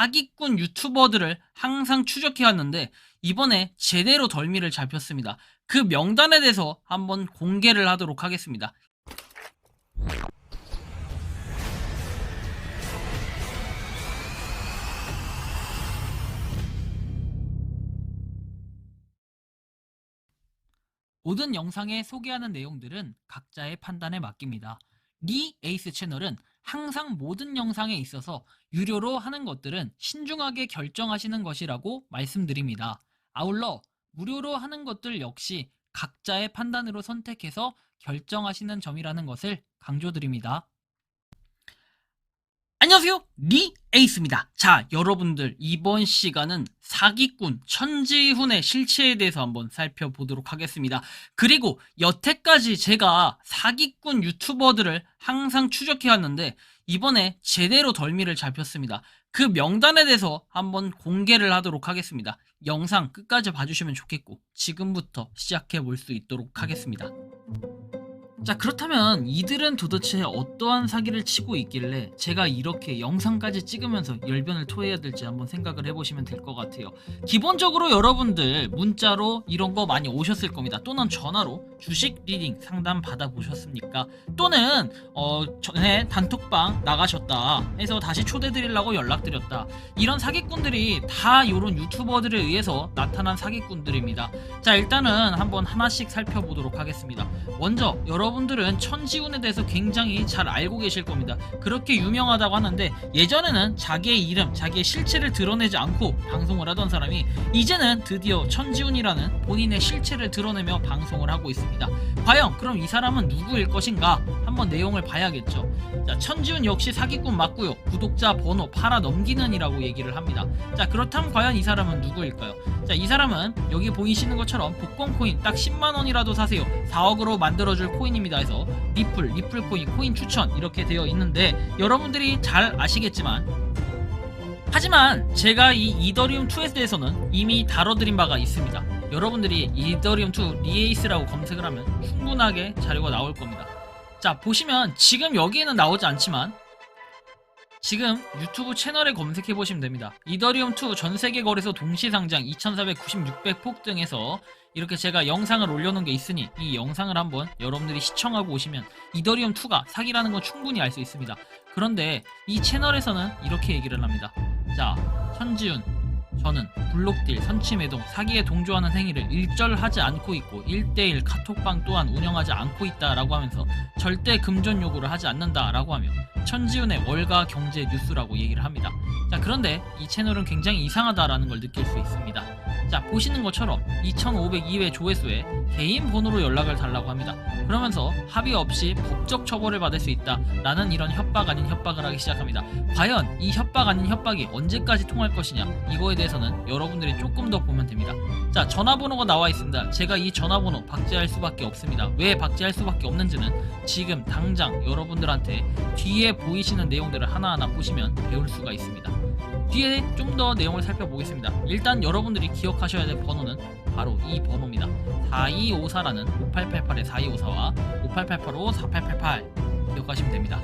사기꾼 유튜버들을 항상 추적해왔는데 이번에 제대로 덜미를 잡혔습니다. 그 명단에 대해서 한번 공개를 하도록 하겠습니다. 모든 영상에 소개하는 내용들은 각자의 판단에 맡깁니다. 리 에이스 채널은 항상 모든 영상에 있어서 유료로 하는 것들은 신중하게 결정하시는 것이라고 말씀드립니다. 아울러 무료로 하는 것들 역시 각자의 판단으로 선택해서 결정하시는 점이라는 것을 강조드립니다. 안녕하세요, 리 에이스입니다. 자, 여러분들 이번 시간은 사기꾼 천지훈의 실체에 대해서 한번 살펴보도록 하겠습니다. 그리고 여태까지 제가 사기꾼 유튜버들을 항상 추적해왔는데 이번에 제대로 덜미를 잡혔습니다. 그 명단에 대해서 한번 공개를 하도록 하겠습니다. 영상 끝까지 봐주시면 좋겠고 지금부터 시작해 볼 수 있도록 하겠습니다. 자, 그렇다면 이들은 도대체 어떠한 사기를 치고 있길래 제가 이렇게 영상까지 찍으면서 열변을 토해야 될지 한번 생각을 해보시면 될 것 같아요. 기본적으로 여러분들 문자로 이런 거 많이 오셨을 겁니다. 또는 전화로 주식 리딩 상담 받아보셨습니까? 또는 전에 단톡방 나가셨다 해서 다시 초대드리려고 연락드렸다. 이런 사기꾼들이 다 이런 유튜버들에 의해서 나타난 사기꾼들입니다. 자, 일단은 한번 하나씩 살펴보도록 하겠습니다. 먼저 여러분들은 천지훈에 대해서 굉장히 잘 알고 계실 겁니다. 그렇게 유명하다고 하는데 예전에는 자기의 이름, 자기의 실체를 드러내지 않고 방송을 하던 사람이 이제는 드디어 천지훈이라는 본인의 실체를 드러내며 방송을 하고 있습니다. 과연 그럼 이 사람은 누구일 것인가? 한번 내용을 봐야겠죠. 자, 천지훈 역시 사기꾼 맞고요. 구독자 번호 팔아 넘기는 이라고 얘기를 합니다. 자, 그렇다면 과연 이 사람은 누구일까요? 자, 이 사람은 여기 보이시는 것처럼 복권 코인 딱 10만원이라도 사세요, 4억으로 만들어줄 코인입니다 해서 리플 코인, 코인 추천 이렇게 되어 있는데 여러분들이 잘 아시겠지만 하지만 제가 이 이더리움 2에 대해서는 이미 다뤄드린 바가 있습니다. 여러분들이 이더리움 2 리에이스라고 검색을 하면 충분하게 자료가 나올 겁니다. 자, 보시면 지금 여기에는 나오지 않지만 지금 유튜브 채널에 검색해 보시면 됩니다. 이더리움 2 전세계 거래소 동시상장 2496배 폭등해서 이렇게 제가 영상을 올려놓은 게 있으니 이 영상을 한번 여러분들이 시청하고 오시면 이더리움 2가 사기라는 건 충분히 알 수 있습니다. 그런데 이 채널에서는 이렇게 얘기를 합니다. 자, 천지훈 저는 블록딜, 선취매동, 사기에 동조하는 행위를 일절하지 않고 있고 1대1 카톡방 또한 운영하지 않고 있다라고 하면서 절대 금전 요구를 하지 않는다라고 하며 천지훈의 월가 경제 뉴스라고 얘기를 합니다. 자, 그런데 이 채널은 굉장히 이상하다라는 걸 느낄 수 있습니다. 자, 보시는 것처럼 2502회 조회수에 개인 번호로 연락을 달라고 합니다. 그러면서 합의 없이 법적 처벌을 받을 수 있다라는 이런 협박 아닌 협박을 하기 시작합니다. 과연 이 협박 아닌 협박이 언제까지 통할 것이냐, 이거에 대해서는 여러분들이 조금 더 보면 됩니다. 자, 전화번호가 나와 있습니다. 제가 이 전화번호 박제할 수밖에 없습니다. 왜 박제할 수밖에 없는지는 지금 당장 여러분들한테 뒤에 보이시는 내용들을 하나하나 보시면 배울 수가 있습니다. 뒤에 좀 더 내용을 살펴보겠습니다. 일단 여러분들이 기억하셔야 될 번호는 바로 이 번호입니다. 4254라는 5888의 4254와 5888로 4888 기억하시면 됩니다.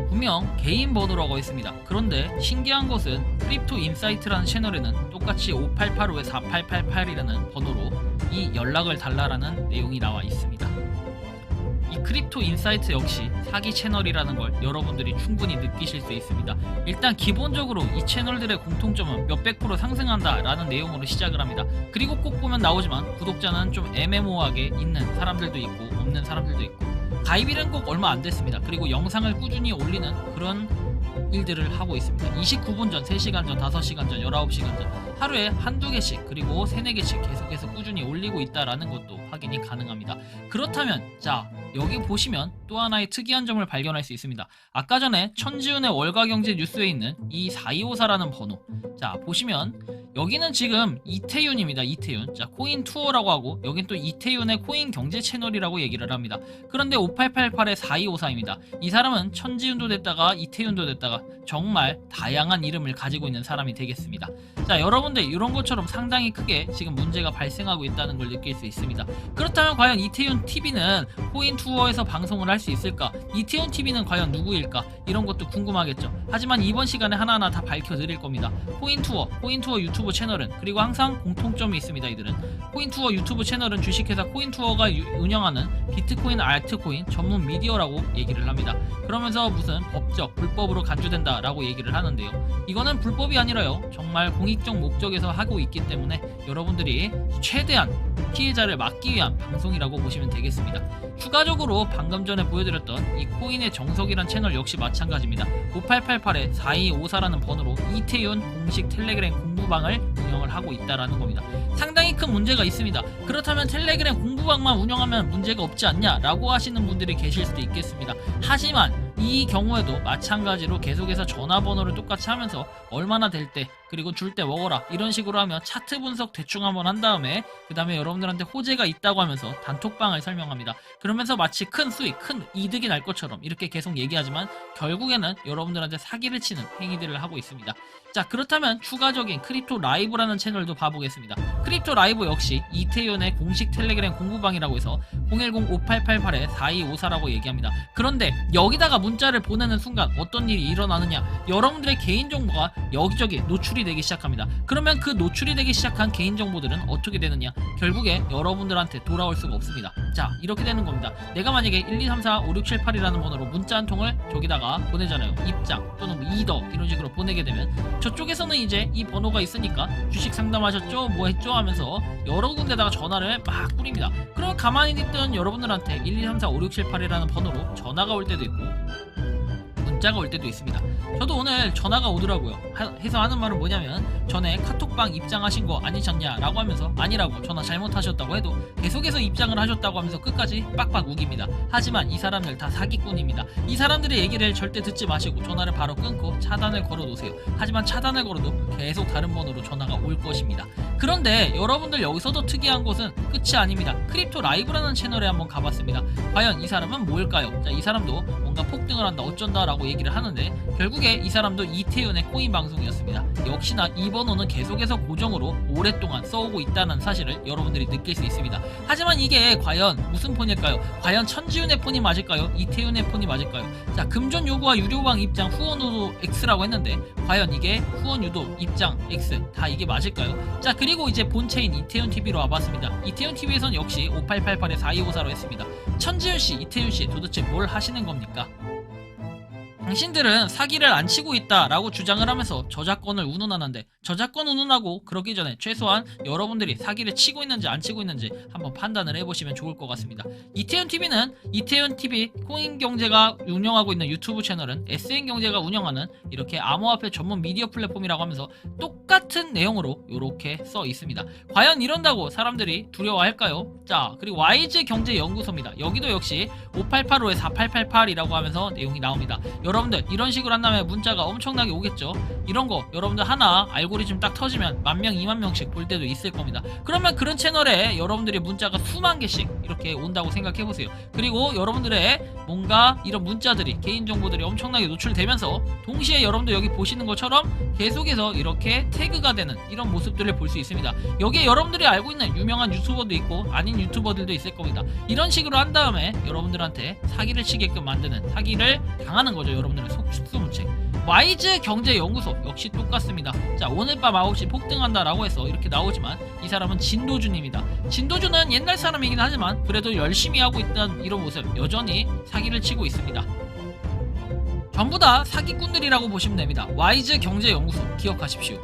분명 개인 번호라고 했습니다. 그런데 신기한 것은 크립토 인사이트라는 채널에는 똑같이 5885의 4888이라는 번호로 이 연락을 달라라는 내용이 나와 있습니다. 이 크립토 인사이트 역시 사기 채널이라는 걸 여러분들이 충분히 느끼실 수 있습니다. 일단 기본적으로 이 채널들의 공통점은 몇백 프로 상승한다 라는 내용으로 시작을 합니다. 그리고 꼭 보면 나오지만 구독자는 좀 애매모호하게 있는 사람들도 있고 없는 사람들도 있고 가입일은 꼭 얼마 안 됐습니다. 그리고 영상을 꾸준히 올리는 그런 일들을 하고 있습니다. 29분 전, 3시간 전, 5시간 전, 19시간 전 하루에 한두 개씩 그리고 3-4개씩 계속해서 꾸준히 올리고 있다라는 것도 확인이 가능합니다. 그렇다면 자, 여기 보시면 또 하나의 특이한 점을 발견할 수 있습니다. 아까 전에 천지훈의 월가경제 뉴스에 있는 이 4254라는 번호, 자 보시면 여기는 지금 이태윤입니다. 이태윤. 자, 코인 투어라고 하고 여긴 또 이태윤의 코인 경제 채널이라고 얘기를 합니다. 그런데 5888의 4254입니다. 이 사람은 천지윤도 됐다가 이태윤도 됐다가 정말 다양한 이름을 가지고 있는 사람이 되겠습니다. 자, 여러분들 이런 것처럼 상당히 크게 지금 문제가 발생하고 있다는 걸 느낄 수 있습니다. 그렇다면 과연 이태윤 TV는 코인 투어에서 방송을 할 수 있을까? 이태원 TV는 과연 누구일까? 이런 것도 궁금하겠죠. 하지만 이번 시간에 하나하나 다 밝혀드릴 겁니다. 코인투어 유튜브 채널은, 그리고 항상 공통점이 있습니다. 이들은 코인투어 유튜브 채널은 주식회사 코인투어가 운영하는 비트코인, 알트코인 전문 미디어라고 얘기를 합니다. 그러면서 무슨 법적, 불법으로 간주된다 라고 얘기를 하는데요. 이거는 불법이 아니라요, 정말 공익적 목적에서 하고 있기 때문에 여러분들이 최대한 피해자를 막기 위한 방송이라고 보시면 되겠습니다. 추가적으로 방금 전에 보여드렸던 이 코인의 정석이란 채널 역시 마찬가지입니다. 5888-4254라는 번호로 이태윤 공식 텔레그램 공부방을 운영을 하고 있다라는 겁니다. 상당히 큰 문제가 있습니다. 그렇다면 텔레그램 공부방만 운영하면 문제가 없지 않냐 라고 하시는 분들이 계실 수도 있겠습니다. 하지만 이 경우에도 마찬가지로 계속해서 전화번호를 똑같이 하면서 얼마나 될 때, 그리고 줄 때 먹어라 이런 식으로 하며 차트 분석 대충 한번 한 다음에 그 다음에 여러분들한테 호재가 있다고 하면서 단톡방을 설명합니다. 그러면서 마치 큰 수익, 큰 이득이 날 것처럼 이렇게 계속 얘기하지만 결국에는 여러분들한테 사기를 치는 행위들을 하고 있습니다. 자, 그렇다면 추가적인 크립토 라이브라는 채널도 봐보겠습니다. 크립토 라이브 역시 이태윤의 공식 텔레그램 공부방이라고 해서 010-5888-4254라고 얘기합니다. 그런데 여기다가 문자를 보내는 순간 어떤 일이 일어나느냐, 여러분들의 개인정보가 여기저기 노출이 되기 시작합니다. 그러면 그 노출이 되기 시작한 개인정보들은 어떻게 되느냐, 결국에 여러분들한테 돌아올 수가 없습니다. 자, 이렇게 되는 겁니다. 내가 만약에 123456778이라는 번호로 문자 한 통을 저기다가 보내잖아요. 입장 또는 뭐 이더 이런 식으로 보내게 되면 저쪽에서는 이제 이 번호가 있으니까 주식 상담하셨죠? 뭐 했죠? 하면서 여러 군데다가 전화를 막 뿌립니다. 그럼 가만히 있던 여러분들한테 123456778이라는 번호로 전화가 올 때도 있고 문자가 올 때도 있습니다. 저도 오늘 전화가 오더라고요. 해서 하는 말은 뭐냐면, 전에 카톡방 입장하신 거 아니셨냐 라고 하면서 아니라고, 전화 잘못하셨다고 해도 계속해서 입장을 하셨다고 하면서 끝까지 빡빡 우깁니다. 하지만 이 사람들 다 사기꾼입니다. 이 사람들의 얘기를 절대 듣지 마시고 전화를 바로 끊고 차단을 걸어 놓으세요. 하지만 차단을 걸어도 계속 다른 번호로 전화가 올 것입니다. 그런데 여러분들 여기서도 특이한 것은 끝이 아닙니다. 크립토 라이브라는 채널에 한번 가봤습니다. 과연 이 사람은 뭘까요? 자, 이 사람도 뭔가 폭등을 한다 어쩐다 라고 얘기를 하는데, 결국에 이 사람도 이태윤의 코인 방송이었습니다. 역시나 이 번호는 계속해서 고정으로 오랫동안 써오고 있다는 사실을 여러분들이 느낄 수 있습니다. 하지만 이게 과연 무슨 폰일까요? 과연 천지윤의 폰이 맞을까요? 이태윤의 폰이 맞을까요? 자, 금전 요구와 유료방 입장 후원 유도 X라고 했는데 과연 이게 후원 유도 입장 X 다 이게 맞을까요? 자, 그리고 이제 본체인 이태윤 TV로 와봤습니다. 이태윤 TV에선 역시 5888-4254로 했습니다. 천지윤씨, 이태윤씨 도대체 뭘 하시는 겁니까? 당신들은 사기를 안 치고 있다라고 주장을 하면서 저작권을 운운하는데, 저작권 운운하고 그러기 전에 최소한 여러분들이 사기를 치고 있는지 안 치고 있는지 한번 판단을 해보시면 좋을 것 같습니다. 이태윤 TV는 이태윤 TV 코인경제가 운영하고 있는 유튜브 채널은 SN경제가 운영하는 이렇게 암호화폐 전문 미디어 플랫폼이라고 하면서 똑같은 내용으로 이렇게 써 있습니다. 과연 이런다고 사람들이 두려워할까요? 자, 그리고 YG경제연구소입니다. 여기도 역시 5885-4888이라고 하면서 내용이 나옵니다. 여러분들 이런 식으로 한다면 문자가 엄청나게 오겠죠. 이런 거 여러분들 하나 알고리즘 딱 터지면 10,000명, 20,000명씩 볼 때도 있을 겁니다. 그러면 그런 채널에 여러분들이 문자가 수만 개씩 이렇게 온다고 생각해 보세요. 그리고 여러분들의 뭔가 이런 문자들이, 개인정보들이 엄청나게 노출되면서 동시에 여러분들 여기 보시는 것처럼 계속해서 이렇게 태그가 되는 이런 모습들을 볼 수 있습니다. 여기에 여러분들이 알고 있는 유명한 유튜버도 있고 아닌 유튜버들도 있을 겁니다. 이런 식으로 한 다음에 여러분들한테 사기를 치게끔 만드는, 사기를 당하는 거죠. 여러분들의 속수무책. 와이즈 경제연구소 역시 똑같습니다. 자, 오늘 밤 9시 폭등한다 라고 해서 이렇게 나오지만 이 사람은 진도준입니다. 진도준은 옛날 사람이긴 하지만 그래도 열심히 하고 있던 이런 모습, 여전히 사기를 치고 있습니다. 전부 다 사기꾼들이라고 보시면 됩니다. 와이즈 경제연구소 기억하십시오.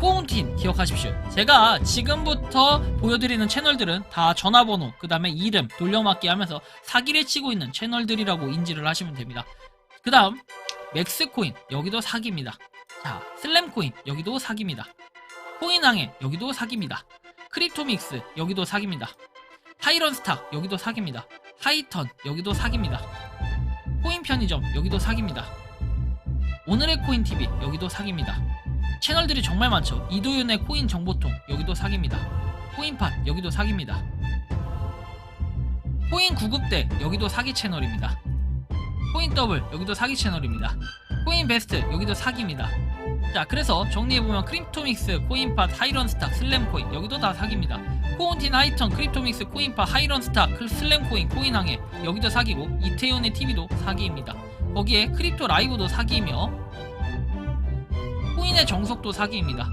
포운틴 기억하십시오. 제가 지금부터 보여드리는 채널들은 다 전화번호, 그 다음에 이름 돌려막기 하면서 사기를 치고 있는 채널들이라고 인지를 하시면 됩니다. 그 다음 맥스코인, 여기도 사기입니다. 자, 슬램코인, 여기도 사기입니다. 코인항해, 여기도 사기입니다. 크립토믹스, 여기도 사기입니다. 하이런스탁, 여기도 사기입니다. 하이턴, 여기도 사기입니다. 코인편의점, 여기도 사기입니다. 오늘의 코인TV, 여기도 사기입니다. 채널들이 정말 많죠. 이도윤의 코인 정보통, 여기도 사기입니다. 코인팟, 여기도 사기입니다. 코인 구급대, 여기도 사기 채널입니다. 코인 더블, 여기도 사기 채널입니다. 코인 베스트, 여기도 사기입니다. 자, 그래서 정리해보면 크립토믹스, 코인팟, 하이런스탁, 슬램코인 여기도 다 사기입니다. 코온틴, 하이턴, 크립토믹스, 코인팟, 하이런스탁, 슬램코인, 코인항해 여기도 사기고, 이태원의 TV도 사기입니다. 거기에 크립토 라이브도 사기이며 코인의 정석도 사기입니다.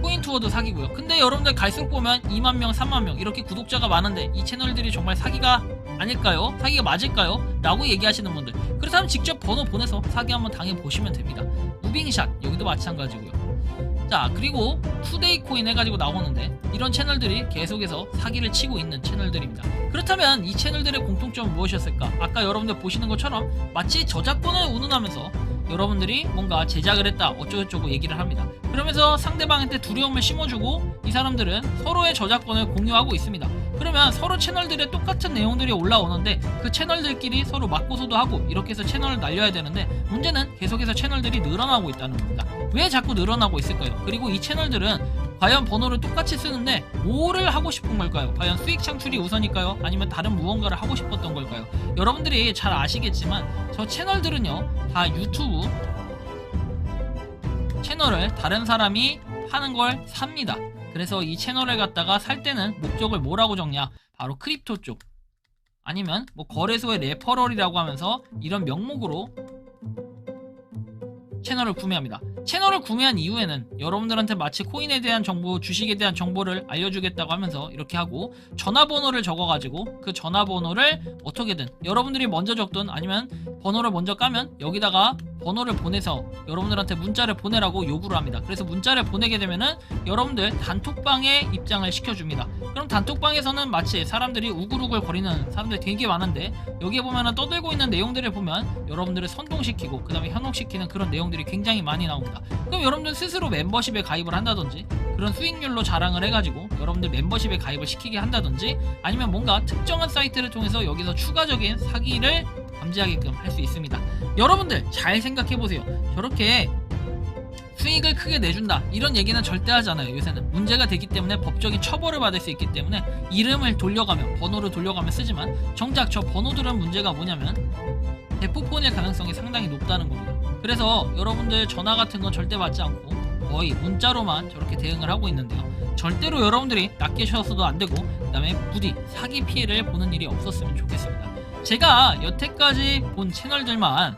코인 투어도 사기고요. 근데 여러분들 갈수록 보면 2만명, 3만명 이렇게 구독자가 많은데 이 채널들이 정말 사기가 아닐까요? 사기가 맞을까요? 라고 얘기하시는 분들, 그렇다면 직접 번호 보내서 사기 한번 당해보시면 됩니다. 무빙샷 여기도 마찬가지고요. 자, 그리고 투데이 코인 해가지고 나오는데 이런 채널들이 계속해서 사기를 치고 있는 채널들입니다. 그렇다면 이 채널들의 공통점은 무엇이었을까? 아까 여러분들 보시는 것처럼 마치 저작권을 운운하면서 여러분들이 뭔가 제작을 했다 어쩌고저쩌고 얘기를 합니다. 그러면서 상대방한테 두려움을 심어주고 이 사람들은 서로의 저작권을 공유하고 있습니다. 그러면 서로 채널들에 똑같은 내용들이 올라오는데 그 채널들끼리 서로 맞고소도 하고 이렇게 해서 채널을 날려야 되는데, 문제는 계속해서 채널들이 늘어나고 있다는 겁니다. 왜 자꾸 늘어나고 있을까요? 그리고 이 채널들은 과연 번호를 똑같이 쓰는데 뭐를 하고 싶은 걸까요? 과연 수익 창출이 우선일까요? 아니면 다른 무언가를 하고 싶었던 걸까요? 여러분들이 잘 아시겠지만 저 채널들은요 다 유튜브 채널을 다른 사람이 파는 걸 삽니다. 그래서 이 채널을 갖다가 살 때는 목적을 뭐라고 적냐? 바로 크립토 쪽, 아니면 뭐 거래소의 레퍼럴이라고 하면서 이런 명목으로 채널을 구매합니다. 채널을 구매한 이후에는 여러분들한테 마치 코인에 대한 정보, 주식에 대한 정보를 알려주겠다고 하면서 이렇게 하고 전화번호를 적어가지고 그 전화번호를 어떻게든 여러분들이 먼저 적든 아니면 번호를 먼저 까면 여기다가 번호를 보내서 여러분들한테 문자를 보내라고 요구를 합니다. 그래서 문자를 보내게 되면은 여러분들 단톡방에 입장을 시켜줍니다. 그럼 단톡방에서는 마치 사람들이 우글우글 거리는 사람들이 되게 많은데 여기에 보면은 떠들고 있는 내용들을 보면 여러분들을 선동시키고 그 다음에 현혹시키는 그런 내용들이 굉장히 많이 나옵니다. 그럼 여러분들 스스로 멤버십에 가입을 한다든지 그런 수익률로 자랑을 해가지고 여러분들 멤버십에 가입을 시키게 한다든지 아니면 뭔가 특정한 사이트를 통해서 여기서 추가적인 사기를 감지하게끔 할 수 있습니다. 여러분들 잘 생각해보세요. 저렇게 수익을 크게 내준다 이런 얘기는 절대 하지 않아요. 요새는 문제가 되기 때문에 법적인 처벌을 받을 수 있기 때문에 이름을 돌려가며 번호를 돌려가며 쓰지만 정작 저 번호들은 문제가 뭐냐면 대포폰일 가능성이 상당히 높다는 겁니다. 그래서 여러분들 전화 같은 건 절대 받지 않고 거의 문자로만 저렇게 대응을 하고 있는데요. 절대로 여러분들이 낚이셔서도 안 되고 그 다음에 부디 사기 피해를 보는 일이 없었으면 좋겠습니다. 제가 여태까지 본 채널들만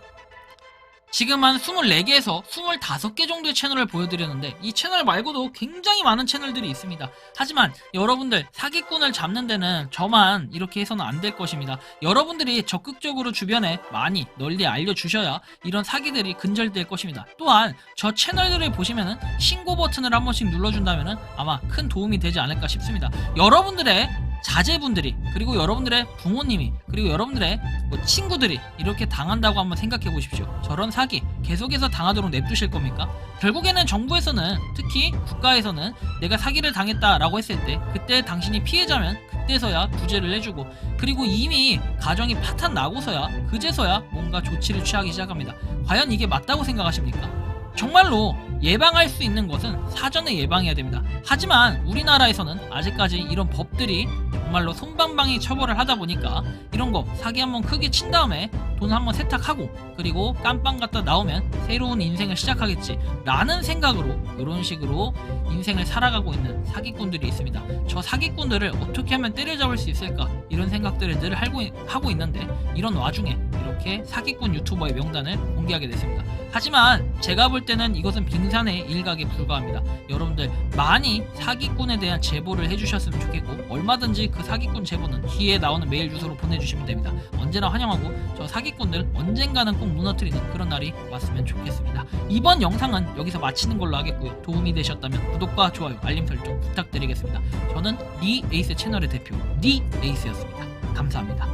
지금 한 24개에서 25개 정도의 채널을 보여드렸는데 이 채널 말고도 굉장히 많은 채널들이 있습니다. 하지만 여러분들 사기꾼을 잡는 데는 저만 이렇게 해서는 안 될 것입니다. 여러분들이 적극적으로 주변에 많이 널리 알려주셔야 이런 사기들이 근절될 것입니다. 또한 저 채널들을 보시면은 신고 버튼을 한 번씩 눌러준다면은 아마 큰 도움이 되지 않을까 싶습니다. 여러분들의 자제분들이 그리고 여러분들의 부모님이 그리고 여러분들의 뭐 친구들이 이렇게 당한다고 한번 생각해 보십시오. 저런 사기 계속해서 당하도록 냅두실 겁니까? 결국에는 정부에서는 특히 국가에서는 내가 사기를 당했다라고 했을 때 그때 당신이 피해자면 그때서야 구제를 해주고 그리고 이미 가정이 파탄 나고서야 그제서야 뭔가 조치를 취하기 시작합니다. 과연 이게 맞다고 생각하십니까? 정말로 예방할 수 있는 것은 사전에 예방해야 됩니다. 하지만 우리나라에서는 아직까지 이런 법들이 정말로 솜방망이 처벌을 하다 보니까 이런 거 사기 한번 크게 친 다음에 돈 한번 세탁하고 그리고 깜빵 갔다 나오면 새로운 인생을 시작하겠지 라는 생각으로 이런 식으로 인생을 살아가고 있는 사기꾼들이 있습니다. 저 사기꾼들을 어떻게 하면 때려잡을 수 있을까 이런 생각들을 늘 하고 있는데 이런 와중에 이렇게 사기꾼 유튜버의 명단을 공개하게 됐습니다. 하지만 제가 볼 때는 이것은 빙산의 일각에 불과합니다. 여러분들 많이 사기꾼에 대한 제보를 해주셨으면 좋겠고 얼마든지 그 사기꾼 제보는 뒤에 나오는 메일 주소로 보내주시면 됩니다. 언제나 환영하고 저 사기꾼들 언젠가는 꼭 무너뜨리는 그런 날이 왔으면 좋겠습니다. 이번 영상은 여기서 마치는 걸로 하겠고요. 도움이 되셨다면 구독과 좋아요 알림 설정 부탁드리겠습니다. 저는 리 에이스 채널의 대표 리 에이스였습니다. 감사합니다.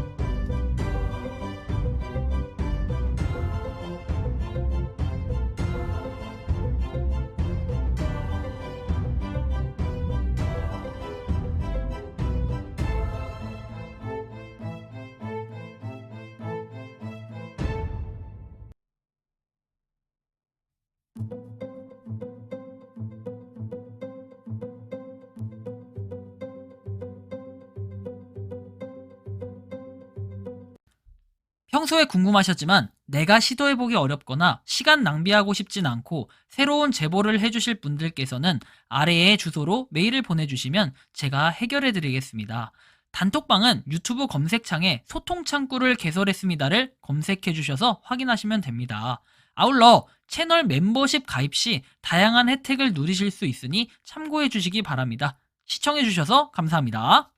평소에 궁금하셨지만 내가 시도해보기 어렵거나 시간 낭비하고 싶진 않고 새로운 제보를 해주실 분들께서는 아래의 주소로 메일을 보내주시면 제가 해결해드리겠습니다. 단톡방은 유튜브 검색창에 소통창구를 개설했습니다를 검색해주셔서 확인하시면 됩니다. 아울러 채널 멤버십 가입 시 다양한 혜택을 누리실 수 있으니 참고해주시기 바랍니다. 시청해주셔서 감사합니다.